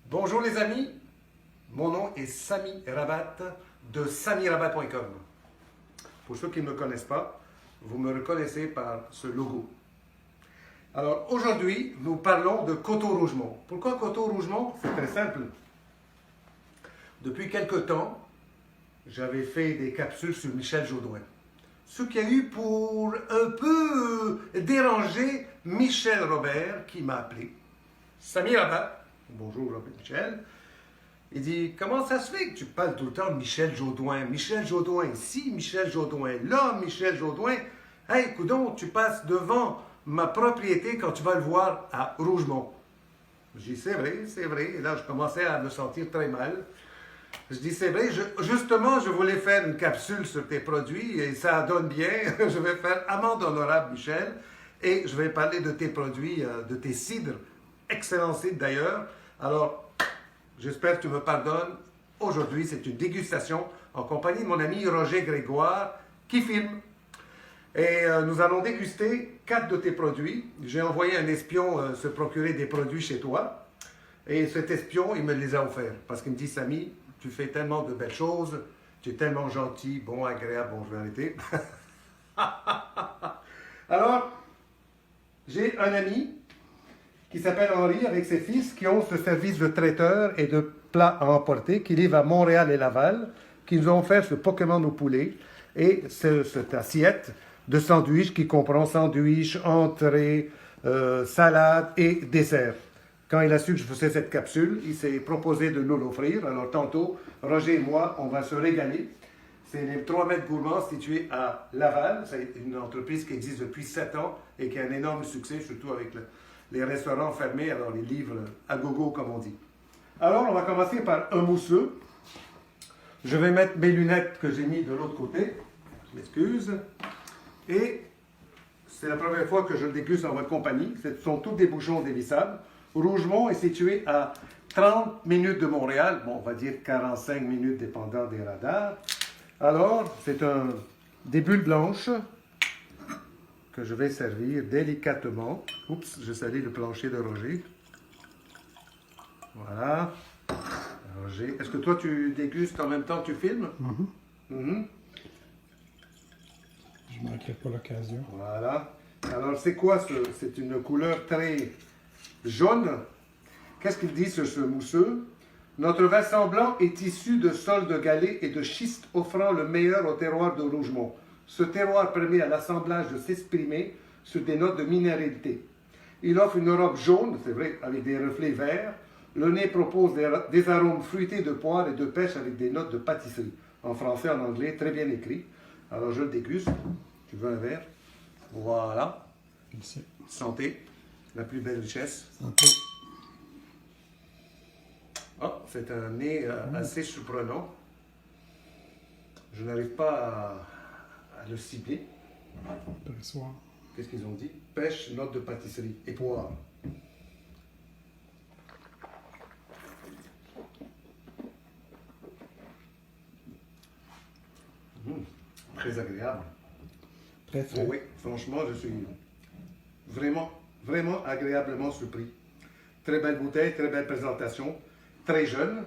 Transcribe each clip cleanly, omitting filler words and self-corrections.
Bonjour les amis, mon nom est Sami Rabat de samirabat.com. Pour ceux qui ne me connaissent pas, vous me reconnaissez par ce logo. Alors aujourd'hui, nous parlons de Coteau-Rougemont. Pourquoi Coteau-Rougemont? C'est très simple. Depuis quelque temps, j'avais fait des capsules sur Michel Jaudoin. Ce qui a eu pour un peu déranger Michel Robert qui m'a appelé. Sami Rabat, bonjour Michel. Il dit, comment ça se fait que tu parles tout le temps de Michel Jaudoin? Michel Jaudoin ici, Michel Jaudoin là, Michel Jaudoin. Hey, coudonc, tu passes devant ma propriété quand tu vas le voir à Rougemont. Je dis, c'est vrai. Et là, je commençais à me sentir très mal. Je dis, c'est vrai, justement, je voulais faire une capsule sur tes produits et ça donne bien. Je vais faire amende honorable, Michel, et je vais parler de tes produits, de tes cidres. Excellent cidre d'ailleurs. Alors, j'espère que tu me pardonnes. Aujourd'hui, c'est une dégustation en compagnie de mon ami Roger Grégoire qui filme. Et nous allons déguster 4 de tes produits. J'ai envoyé un espion se procurer des produits chez toi. Et cet espion, il me les a offerts. Parce qu'il me dit, Sami, tu fais tellement de belles choses. Tu es tellement gentil, bon, agréable. Bon, je vais arrêter. Alors, j'ai un ami qui s'appelle Henri avec ses fils qui ont ce service de traiteur et de plats à emporter qui livrent à Montréal et Laval, qui nous ont offert ce Pokémon au poulet et cette assiette de sandwich qui comprend sandwich, entrée, salade et dessert. Quand il a su que je faisais cette capsule, il s'est proposé de nous l'offrir. Alors tantôt, Roger et moi, on va se régaler. C'est les 3 mètres gourmands situés à Laval. C'est une entreprise qui existe depuis 7 ans et qui a un énorme succès, surtout avec les restaurants fermés, alors les livres à gogo, comme on dit. Alors, on va commencer par un mousseux. Je vais mettre mes lunettes que j'ai mis de l'autre côté. Je m'excuse. Et c'est la première fois que je le déguste en votre compagnie. Ce sont tous des bouchons dévissables. Rougemont est situé à 30 minutes de Montréal. Bon, on va dire 45 minutes, dépendant des radars. Alors, c'est des bulles blanches que je vais servir délicatement. Oups, je salis le plancher de Roger. Voilà. Roger, est-ce que toi, tu dégustes en même temps que tu filmes? Je ne manquerai pas l'occasion. Voilà. Alors, c'est quoi ce? C'est une couleur très jaune. Qu'est-ce qu'il dit sur ce mousseux? Notre versant blanc est issu de sol de galets et de schiste offrant le meilleur au terroir de Rougemont. Ce terroir permet à l'assemblage de s'exprimer sur des notes de minéralité. Il offre une robe jaune, c'est vrai, avec des reflets verts. Le nez propose des arômes fruités de poire et de pêche avec des notes de pâtisserie. En français, en anglais, très bien écrit. Alors je le déguste. Tu veux un verre? Voilà. Merci. Santé, la plus belle richesse. Santé. Oh, c'est un nez assez surprenant. Je n'arrive pas à le cibler. Pressoir. Qu'est-ce qu'ils ont dit? Pêche, note de pâtisserie et poire. Très agréable. Très frais. Oh oui, franchement, je suis vraiment agréablement surpris. Très belle bouteille, très belle présentation, très jeune.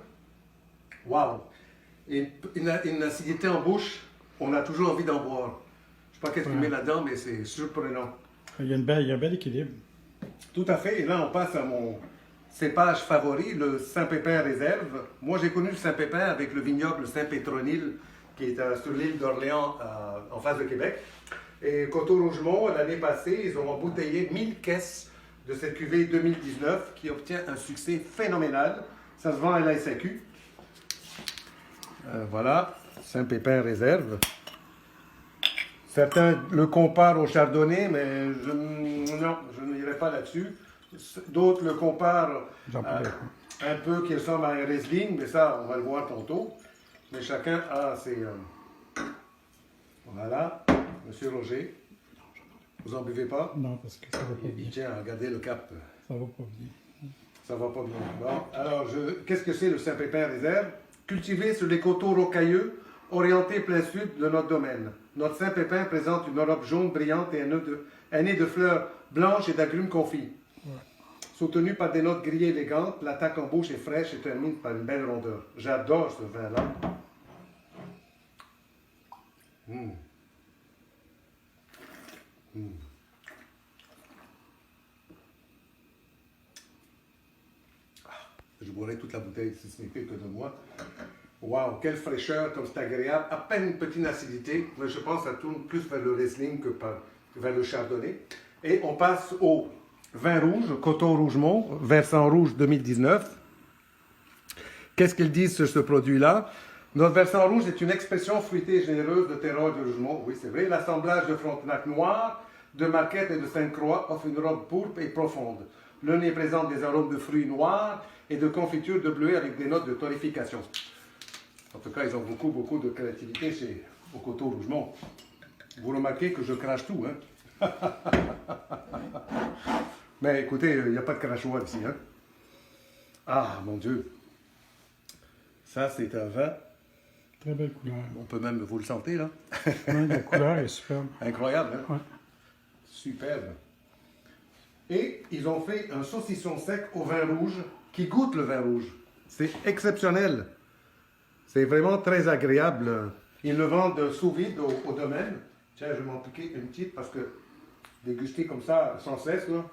Waouh! Et une acidité en bouche, on a toujours envie d'en boire. Je ne sais pas qu'est-ce qu'il met là-dedans, mais c'est surprenant. Il y a un bel équilibre. Tout à fait. Et là, on passe à mon cépage favori, le Saint-Pépin Réserve. Moi, j'ai connu le Saint-Pépin avec le vignoble Saint-Pétronille, qui est sur l'île d'Orléans, en face de Québec. Et Coteau-Rougemont, l'année passée, ils ont embouteillé 1000 caisses de cette cuvée 2019 qui obtient un succès phénoménal. Ça se vend à la SAQ. Voilà, Saint-Pépin Réserve. Certains le comparent au chardonnay, mais non, je n'irai pas là-dessus. D'autres le comparent un peu qui ressemble à un Riesling, mais ça, on va le voir tantôt. Mais chacun a ses... Voilà, Monsieur Roger. Vous en buvez pas? Non, parce que ça va pas Il bien. tient à garder le cap. Ça va pas bien. Ça va pas bien. Bon, alors, qu'est-ce que c'est le Saint-Pépin Réserve? Cultivé sur les coteaux rocailleux, orienté plein sud de notre domaine. Notre Saint-Pépin présente une robe jaune brillante et un nez de fleurs blanches et d'agrumes confits. Ouais. soutenu par des notes grillées élégantes. L'attaque en bouche est fraîche et termine par une belle rondeur. J'adore ce vin-là. Mm. Mm. Je boirai toute la bouteille si ce n'est que de moi. Waouh, quelle fraîcheur, comme c'est agréable. À peine une petite acidité, mais je pense que ça tourne plus vers le Riesling que vers le Chardonnay. Et on passe au vin rouge, Coteau Rougemont, versant rouge 2019. Qu'est-ce qu'ils disent sur ce produit-là? Notre versant rouge est une expression fruitée et généreuse de terroir de Rougemont. Oui, c'est vrai. L'assemblage de Frontenac noir, de Marquette et de Sainte-Croix offre une robe pourpre et profonde. Le nez présente des arômes de fruits noirs et de confiture de bleuet avec des notes de torréfication. En tout cas, ils ont beaucoup de créativité chez au Coteau Rougemont. Vous remarquez que je crache tout, hein? Mais écoutez, il n'y a pas de crachoir ici, hein? Ah, mon Dieu! Ça, c'est un vin. Très belle couleur. On peut même, vous le sentez, là? Ouais, la couleur est superbe. Incroyable, hein? Ouais. Superbe. Et ils ont fait un saucisson sec au vin rouge qui goûte le vin rouge. C'est exceptionnel. C'est vraiment très agréable. Ils le vendent sous vide au domaine. Tiens, je vais m'en piquer une petite parce que déguster comme ça sans cesse, là.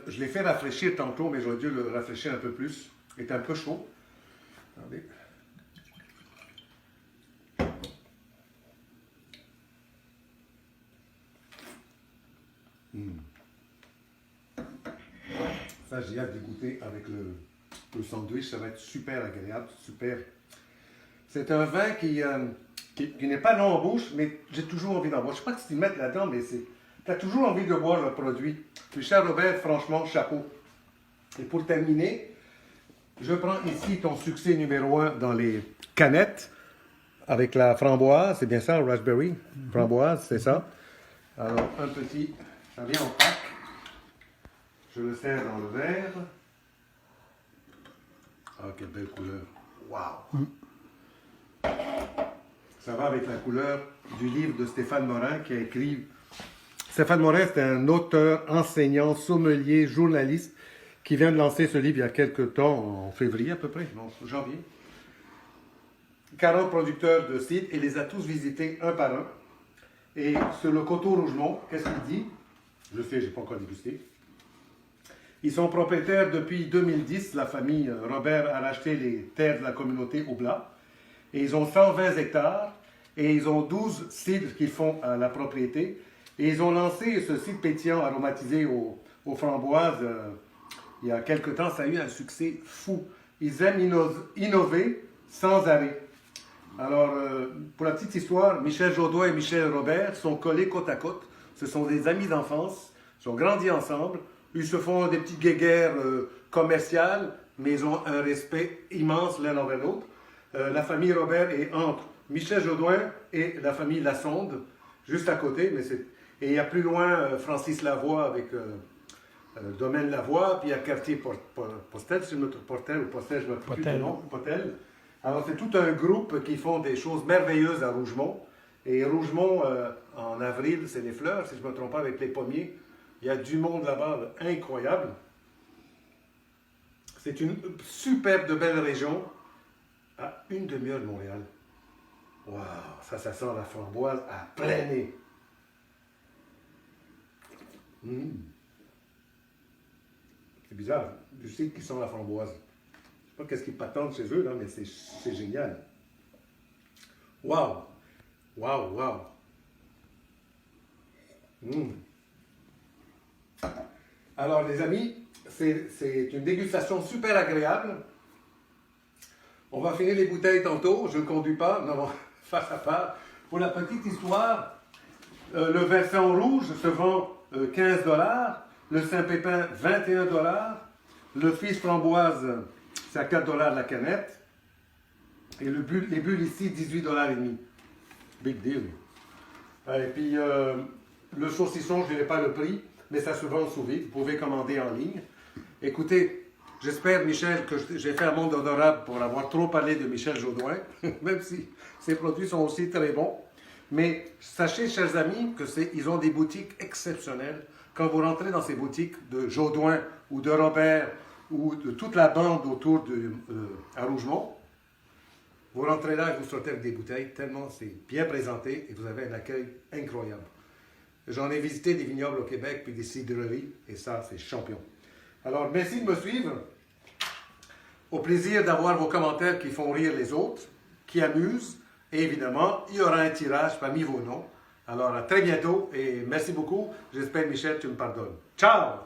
Je l'ai fait rafraîchir tantôt, mais j'aurais dû le rafraîchir un peu plus. Il est un peu chaud. Attendez. Ça, j'ai hâte de goûter avec le sandwich. Ça va être super agréable, super. C'est un vin qui n'est pas long en bouche, mais j'ai toujours envie d'en boire. Je ne sais pas ce qu'ils mettent là-dedans, mais tu as toujours envie de boire le produit. Michel Robert, franchement, chapeau. Et pour terminer, je prends ici ton succès numéro 1 dans les canettes avec la framboise. C'est bien ça, le raspberry? Framboise, c'est ça. Alors, un petit, ça vient en pack. Je le sers dans le verre. Ah, quelle belle couleur. Waouh! Ça va avec la couleur du livre de Stéphane Morin qui a écrit. Stéphane Morin, c'est un auteur, enseignant, sommelier, journaliste qui vient de lancer ce livre il y a quelques temps, en février à peu près, non, janvier. 40 producteurs de cidre et les a tous visités un par un. Et sur le Coteau Rougemont, qu'est-ce qu'il dit? Je sais, je n'ai pas encore dégusté. Ils sont propriétaires depuis 2010. La famille Robert a racheté les terres de la communauté Oblat. Et ils ont 120 hectares et ils ont 12 cidres qu'ils font à la propriété. Et ils ont lancé ce cidre pétillant aromatisé aux framboises il y a quelque temps. Ça a eu un succès fou. Ils aiment innover sans arrêt. Alors, pour la petite histoire, Michel Jaudoin et Michel Robert sont collés côte à côte. Ce sont des amis d'enfance. Ils ont grandi ensemble. Ils se font des petites guéguerres commerciales, mais ils ont un respect immense l'un envers l'autre. La famille Robert est entre Michel Jaudoin et la famille Lassonde, juste à côté. Et il y a plus loin Francis Lavoie avec Domaine Lavoie, puis il y a Quartier Postel, je me trompe, Portel ou Postel, je me trompe plus du nom, Potel. Alors c'est tout un groupe qui font des choses merveilleuses à Rougemont. Et Rougemont, en avril, c'est les fleurs, si je ne me trompe pas, avec les pommiers. Il y a du monde là-bas, incroyable. C'est une superbe de belle région, à une demi-heure de Montréal. Waouh, ça sent la framboise à plein nez. C'est bizarre, je sais qu'ils sont la framboise. Je ne sais pas qu'est-ce qu'ils patentent chez eux, là, mais c'est génial. Waouh, waouh, waouh. Alors, les amis, c'est une dégustation super agréable. On va finir les bouteilles tantôt. Je ne conduis pas, non, face à part. Pour la petite histoire, le versant rouge se vend 15 $, le Saint-Pépin 21 $, le Fils Framboise, c'est à 4 $ la canette, et les bulles ici, 18 $ et demi. Big deal. Et puis, Le saucisson, je ne dirai pas le prix, mais ça se vend sous vide. Vous pouvez commander en ligne. Écoutez, j'espère, Michel, que j'ai fait un monde honorable pour avoir trop parlé de Michel Jaudoin, même si ses produits sont aussi très bons. Mais sachez, chers amis, qu'ils ont des boutiques exceptionnelles. Quand vous rentrez dans ces boutiques de Jaudoin ou de Robert ou de toute la bande autour à Rougemont, vous rentrez là et vous sortez avec des bouteilles, tellement c'est bien présenté et vous avez un accueil incroyable. J'en ai visité des vignobles au Québec puis des cidreries et ça, c'est champion. Alors, merci de me suivre. Au plaisir d'avoir vos commentaires qui font rire les autres, qui amusent. Et évidemment, il y aura un tirage parmi vos noms. Alors, à très bientôt et merci beaucoup. J'espère, Michel, tu me pardonnes. Ciao!